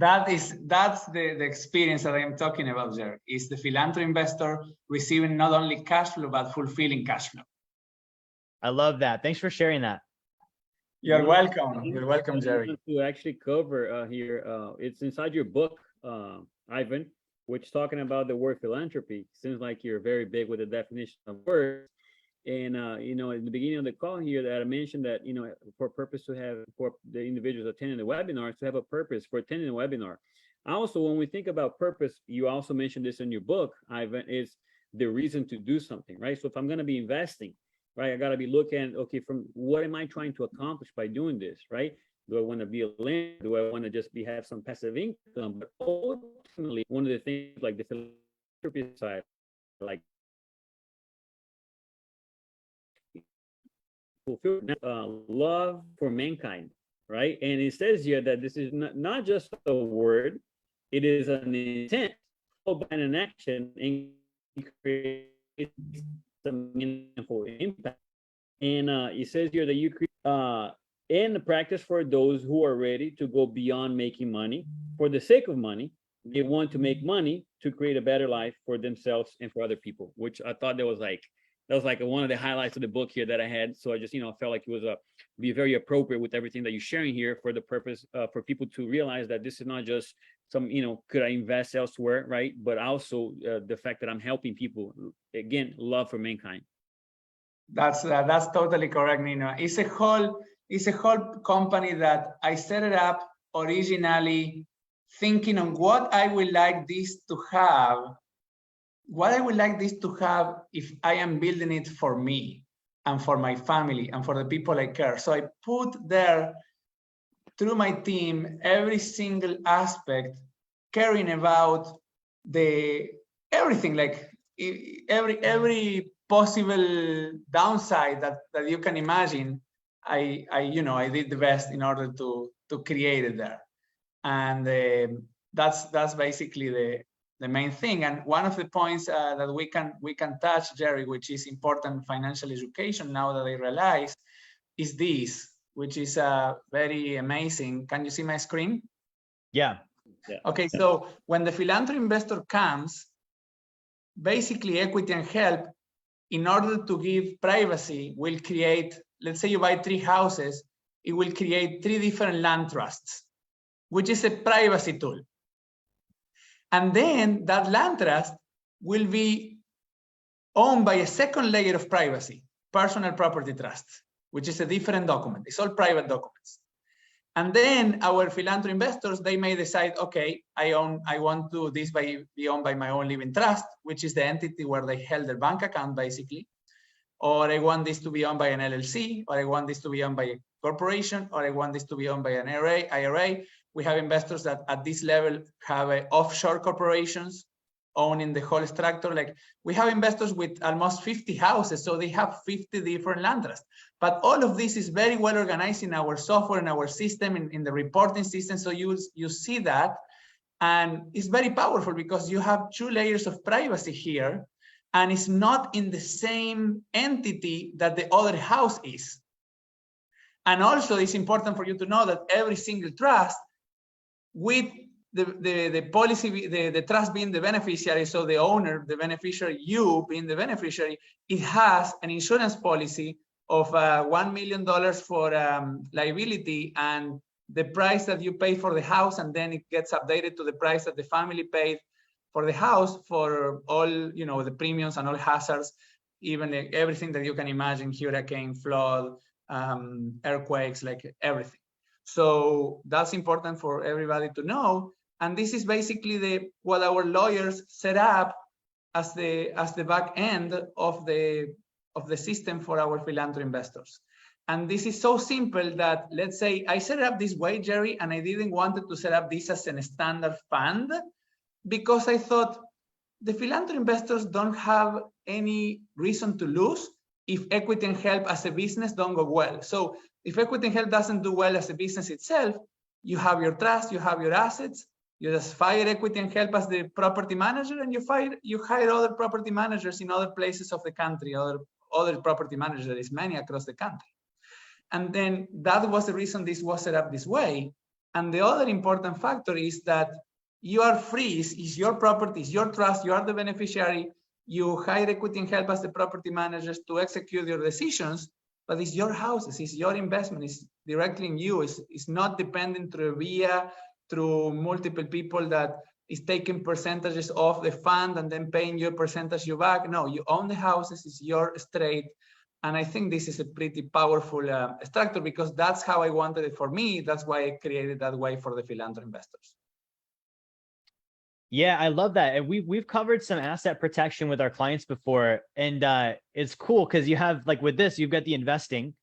That's the experience that I am talking about, Jerry. Is the philanthro investor receiving not only cash flow, but fulfilling cash flow. I love that. Thanks for sharing that. You're welcome. You're welcome, Jerry. To actually cover here, it's inside your book, Ivan, which talking about the word philanthropy. Seems like you're very big with the definition of words. And you know, in the beginning of the call here, that I mentioned that, you know, for purpose to have for the individuals attending the webinar to have a purpose for attending the webinar. Also, when we think about purpose, you also mentioned this in your book, Ivan, is the reason to do something, right? So if I'm going to be investing, right, I got to be looking, okay, from what am I trying to accomplish by doing this, right? Do I want to be a lender? Do I want to just have some passive income? But ultimately, one of the things like the philanthropy side, like love for mankind, right? And it says here that this is not just a word, it is an intent followed by an action and create some meaningful impact. And it says here that you create and the practice for those who are ready to go beyond making money for the sake of money. They want to make money to create a better life for themselves and for other people, which I thought that was like one of the highlights of the book here that I had. So I just, felt like it was be very appropriate with everything that you're sharing here for the purpose for people to realize that this is not just some, could I invest elsewhere, right? But also the fact that I'm helping people, again, love for mankind. That's totally correct, Nino. It's a whole company that I set it up originally thinking on what I would like this to have, if I am building it for me and for my family and for the people I care. So I put there through my team every single aspect, caring about everything, like every possible downside that you can imagine. I did the best in order to create it there. And that's basically the main thing. And one of the points that we can touch, Jerry, which is important financial education now that I realize, is this, which is very amazing. Can you see my screen? Yeah. Okay, so when the philanthropy investor comes, basically Equity and Help, in order to give privacy, will create, let's say you buy 3 houses, it will create 3 different land trusts, which is a privacy tool. And then that land trust will be owned by a second layer of privacy, personal property trust, which is a different document. It's all private documents. And then our philanthropy investors, they may decide, okay, I want this be owned by my own living trust, which is the entity where they held their bank account, basically. Or I want this to be owned by an LLC, or I want this to be owned by a corporation, or I want this to be owned by an IRA. We have investors that at this level have offshore corporations owning the whole structure. Like we have investors with almost 50 houses, so they have 50 different land trusts. But all of this is very well organized in our software, in our system, in the reporting system. So you see that, and it's very powerful because you have 2 layers of privacy here, and it's not in the same entity that the other house is. And also, it's important for you to know that every single trust, with the policy, the trust being the beneficiary, so the owner, the beneficiary, you being the beneficiary, it has an insurance policy of $1 million for liability, and the price that you pay for the house, and then it gets updated to the price that the family paid for the house for all, the premiums and all hazards, even everything that you can imagine, hurricane, flood, earthquakes, like everything. So that's important for everybody to know. And this is basically what our lawyers set up as the back end of the system for our philanthropy investors. And this is so simple that, let's say I set it up this way, Jerry, and I didn't want to set up this as a standard fund because I thought the philanthropy investors don't have any reason to lose if Equity and Help as a business don't go well. So if Equity and Help doesn't do well as a business itself, you have your trust, you have your assets, you just fire Equity and Help as the property manager, and you hire other property managers in other places of the country, other property managers, there is many across the country. And then that was the reason this was set up this way. And the other important factor is that you are free, it's your property, it's your trust, you are the beneficiary, you hire Equity and Help as the property managers to execute your decisions, but it's your houses, it's your investment, it's directly in you, it's not dependent through multiple people that is taking percentages of the fund and then paying your percentage you back. No, you own the houses, it's your estate. And I think this is a pretty powerful structure because that's how I wanted it for me. That's why I created that way for the philanthropy investors. Yeah, I love that. And we've covered some asset protection with our clients before. And it's cool because you have, like with this, you've got the investing,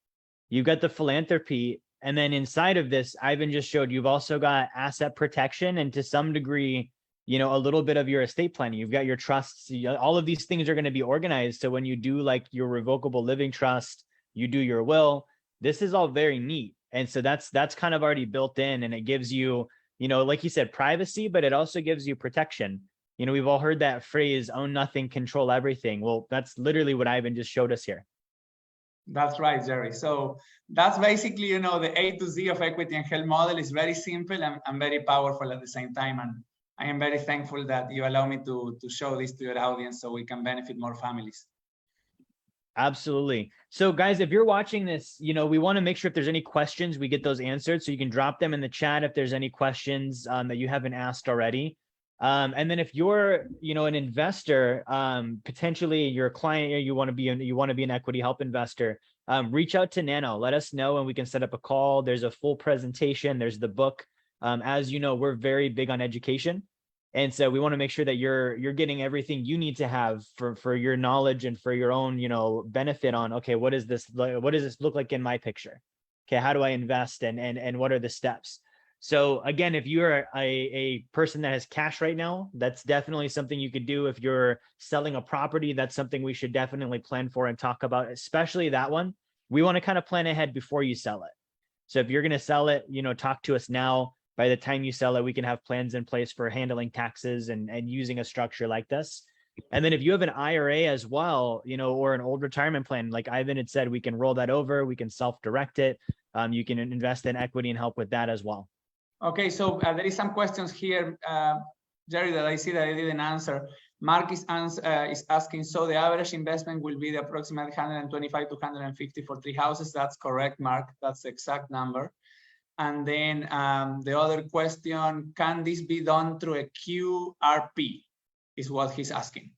you've got the philanthropy, and then inside of this, Ivan just showed you've also got asset protection and to some degree, a little bit of your estate planning. You've got your trusts. All of these things are going to be organized. So when you do like your revocable living trust, you do your will, this is all very neat. And so that's kind of already built in, and it gives you, like you said, privacy, but it also gives you protection. We've all heard that phrase, own nothing, control everything. Well, that's literally what Ivan just showed us here. That's right, Jerry. So that's basically, you know, the A to Z of equity and health model is very simple and very powerful at the same time. And I am very thankful that you allow me to show this to your audience so we can benefit more families. Absolutely. So guys, if you're watching this, you know, we want to make sure if there's any questions, we get those answered. So you can drop them in the chat if there's any questions that you haven't asked already. And then if you're, you know, an investor, potentially your client, you want to be an equity help investor, reach out to Neno, let us know and we can set up a call. There's a full presentation. There's the book. As you know, we're very big on education. And so we want to make sure that you're getting everything you need to have for your knowledge and for your own, you know, benefit on, okay, what does this look like in my picture? Okay, how do I invest and what are the steps? So again, if you're a person that has cash right now, that's definitely something you could do. If you're selling a property, that's something we should definitely plan for and talk about, especially that one. We want to kind of plan ahead before you sell it. So if you're going to sell it, you know, talk to us now. By the time you sell it, we can have plans in place for handling taxes and using a structure like this. And then if you have an IRA as well, you know, or an old retirement plan, like Ivan had said, we can roll that over. We can self-direct it. You can invest in equity and help with that as well. Okay, so there is some questions here, Jerry, that I see that I didn't answer. Mark is asking, so the average investment will be the approximate 125 to 150 for 3 houses. That's correct, Mark. That's the exact number. And then the other question, can this be done through a QRP is what he's asking.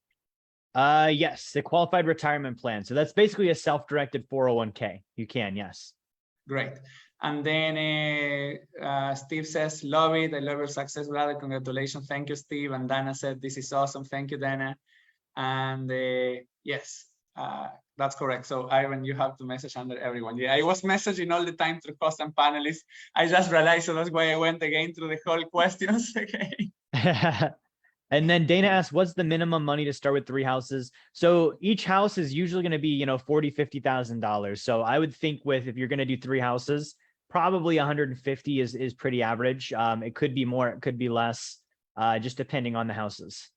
Yes, the qualified retirement plan. So that's basically a self-directed 401k. You can, yes. Great. And then Steve says, love it. I love your success, brother. Congratulations. Thank you, Steve. And Dana said, this is awesome. Thank you, Dana. And yes, that's correct. So Ivan, you have to message under everyone. Yeah, I was messaging all the time through custom panelists. I just realized, so that's why I went again through the whole questions again. And then Dana asked, what's the minimum money to start with 3 houses? So each house is usually going to be, you know, $40,000, $50,000. So I would think if you're going to do 3 houses, probably 150 is pretty average. It could be more, it could be less, just depending on the houses.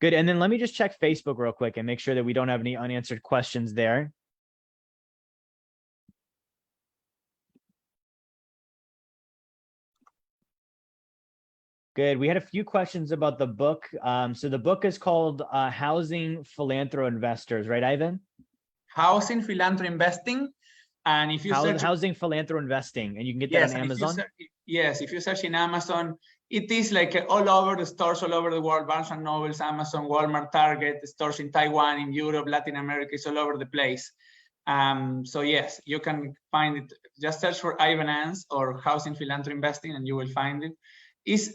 Good. And then let me just check Facebook real quick and make sure that we don't have any unanswered questions there. Good. We had a few questions about the book. So the book is called Housing Philanthro Investors, right, Ivan? Housing Philanthro Investing. And if you search Housing Philanthro Investing, and you can get that on Amazon. Yes, if you search in Amazon, it is like all over the stores all over the world, Barnes and Nobles, Amazon, Walmart, Target, stores in Taiwan, in Europe, Latin America, it's all over the place. So yes, you can find it. Just search for Ivan Ans or Housing Philanthro Investing and you will find it.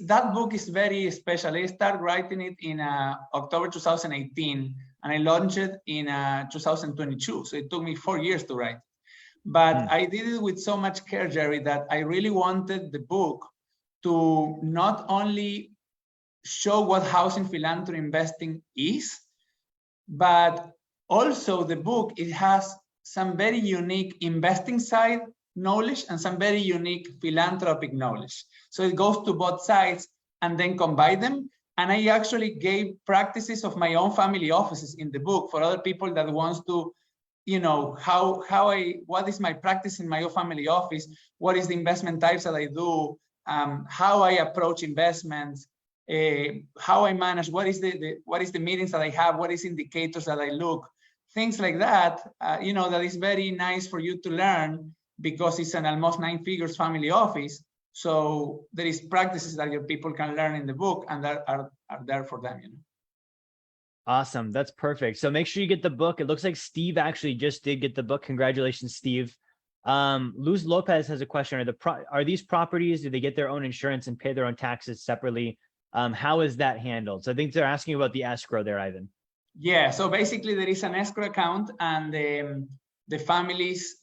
That book is very special. I started writing it in October 2018 and I launched it in 2022. So it took me 4 years to write. But I did it with so much care, Jerry, that I really wanted the book to not only show what housing philanthropy investing is, but also the book, it has some very unique investing side knowledge and some very unique philanthropic knowledge. So it goes to both sides and then combine them. And I actually gave practices of my own family offices in the book for other people that wants to, you know, what is my practice in my own family office? What is the investment types that I do? How I approach investments, how I manage, what is the meetings that I have, what is indicators that I look, things like that, you know, that is very nice for you to learn because it's an almost 9 figures family office. So there is practices that your people can learn in the book and that are there for them, you know. Awesome. That's perfect. So make sure you get the book. It looks like Steve actually just did get the book. Congratulations, Steve. Luz Lopez has a question. Are these properties, do they get their own insurance and pay their own taxes separately? How is that handled? So I think they're asking about the escrow there, Ivan. Yeah, so basically there is an escrow account and the families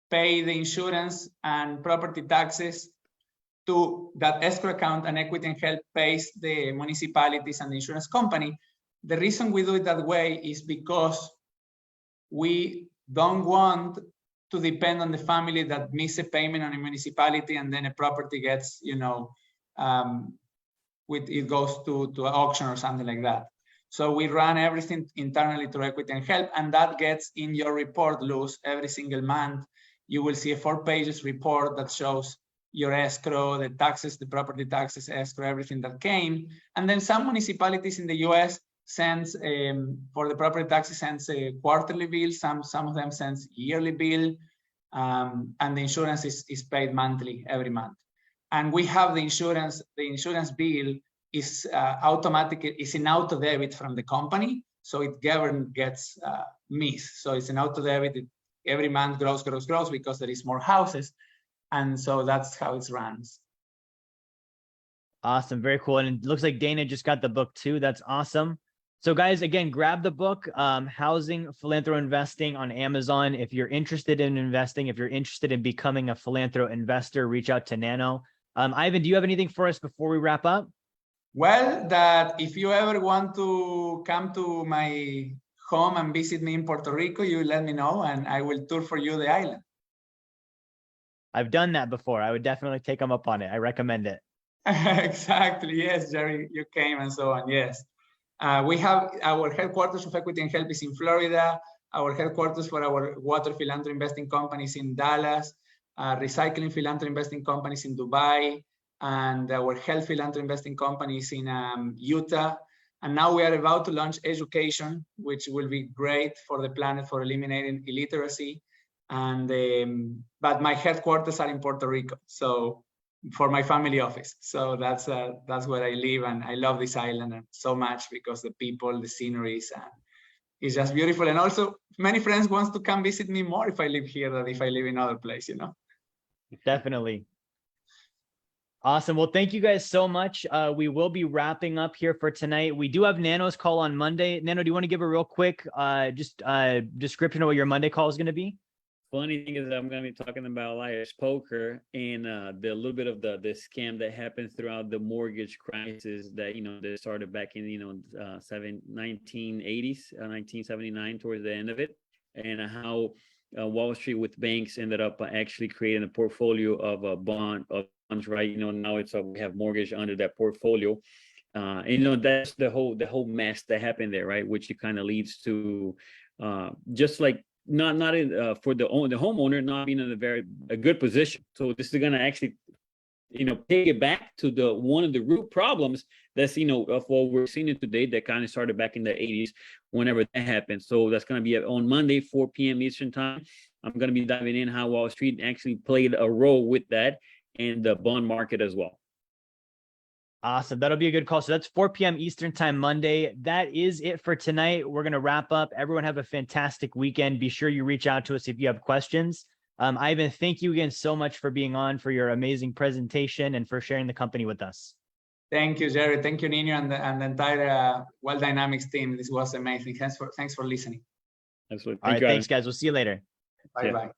pay the insurance and property taxes to that escrow account, and Equity and Help pays the municipalities and the insurance company. The reason we do it that way is because we don't want to depend on the family that miss a payment on a municipality and then a property gets, you know, it goes to an auction or something like that. So we run everything internally through Equity and Help, and that gets in your report, Luz, every single month. You will see a 4-page report that shows your escrow, the taxes, the property taxes, escrow, everything that came. And then some municipalities in the US sends, for the property taxes, sends a quarterly bill. Some of them sends yearly bill. And the insurance is paid monthly every month. And we have the insurance bill is automatic, is an auto debit from the company. So it gets missed. So it's an auto debit, every month grows because there is more houses. And so that's how it runs. Awesome. Very cool. And it looks like Dana just got the book too. That's awesome. So guys, again, grab the book, Housing Philanthro Investing on Amazon. If you're interested in investing, if you're interested in becoming a philanthro investor, reach out to Neno. Ivan, do you have anything for us before we wrap up? Well, that if you ever want to come to my home and visit me in Puerto Rico, you let me know and I will tour for you the island. I've done that before. I would definitely take them up on it. I recommend it. Exactly. Yes, Jerry, you came and so on. Yes. We have our headquarters of Equity and Help is in Florida. Our headquarters for our water philanthro investing companies in Dallas, recycling philanthro investing companies in Dubai, and our health philanthro investing companies in Utah. And now we are about to launch education, which will be great for the planet for eliminating illiteracy. And but my headquarters are in Puerto Rico, so for my family office. So that's where I live, and I love this island so much because the people, the sceneries, and it's just beautiful. And also, many friends want to come visit me more if I live here than if I live in other place, you know. Definitely. Awesome. Well, thank you guys so much. We will be wrapping up here for tonight. We do have Nano's call on Monday. Nano, do you want to give a real quick description of what your Monday call is going to be? Funny thing is I'm going to be talking about liar's poker and the little bit of the scam that happened throughout the mortgage crisis that, they started back in, 1980s, 1979 towards the end of it, and how Wall Street with banks ended up actually creating a portfolio of bonds, right? Now we have mortgage under that portfolio. And that's the whole mess that happened there, right? Which it kind of leads to just like not for the homeowner not being in a good position. So this is going to actually take it back to one of the root problems that's of what we're seeing today that kind of started back in the 80s whenever that happened. So that's going to be on Monday 4 p.m. Eastern time. I'm going to be diving in how Wall Street actually played a role with that and the bond market as well. Awesome. That'll be a good call. So that's 4 p.m. Eastern time, Monday. That is it for tonight. We're going to wrap up. Everyone have a fantastic weekend. Be sure you reach out to us if you have questions. Ivan, thank you again so much for being on, for your amazing presentation, and for sharing the company with us. Thank you, Jerry. Thank you, Nino, and the entire Wealth Dynamics team. This was amazing. Thanks for listening. Absolutely. All right. Thanks, guys. We'll see you later. Bye-bye.